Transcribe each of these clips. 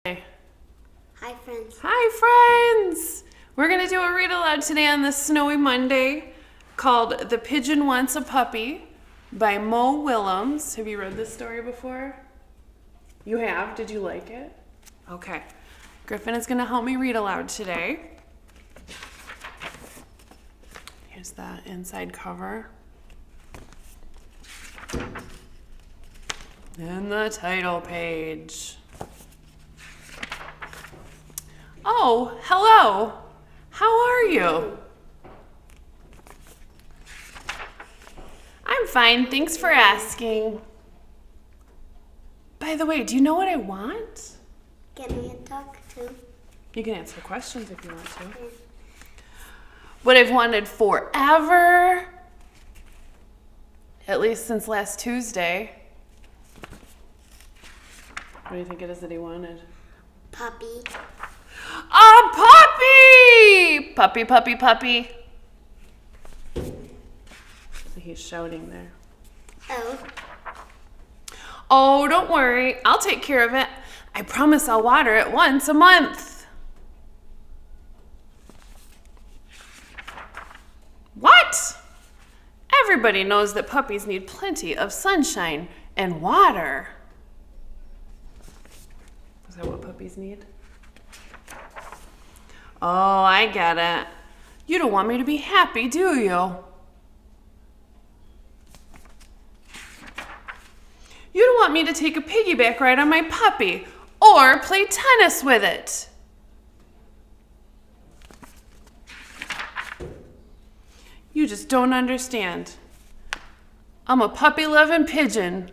Hi, friends. Hi, friends! We're going to do a read aloud today on this snowy Monday called The Pigeon Wants a Puppy by Mo Willems. Have you read this story before? You have? Did you like it? Okay. Griffin is going to help me read aloud today. Here's the inside cover. And the title page. Oh, hello. How are you? I'm fine. Thanks for asking. By the way, do you know what I want? Can we talk too? You can answer questions if you want to. What I've wanted forever, at least since last Tuesday. What do you think it is that he wanted? Puppy. A puppy! Puppy, puppy, puppy. He's shouting there. Oh. Oh, don't worry. I'll take care of it. I promise I'll water it once a month. What? Everybody knows that puppies need plenty of sunshine and water. Is that what puppies need? Oh, I get it. You don't want me to be happy, do you? You don't want me to take a piggyback ride on my puppy or play tennis with it. You just don't understand. I'm a puppy-loving pigeon.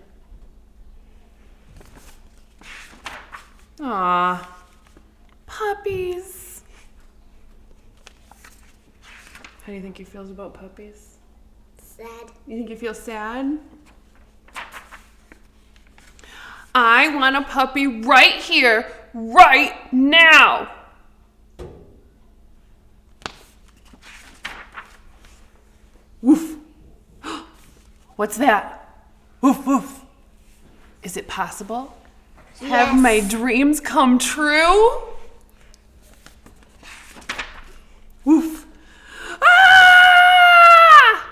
Aw, puppies. How do you think he feels about puppies? Sad. You think he feels sad? I want a puppy right here, right now. Woof. What's that? Woof, woof. Is it possible? Yes. Have my dreams come true? Woof. Ah!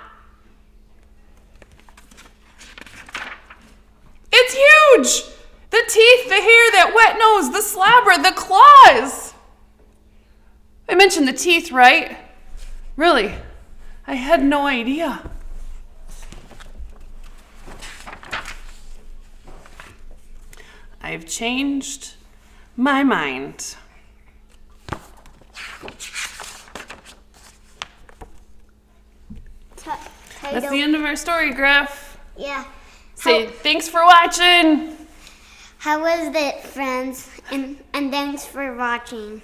It's huge! The teeth, the hair, that wet nose, the slobber, the claws. I mentioned the teeth, right? Really? I had no idea. I've changed my mind. That's the end of our story, Griff. Yeah. Say thanks for watching. How was it, friends? And thanks for watching.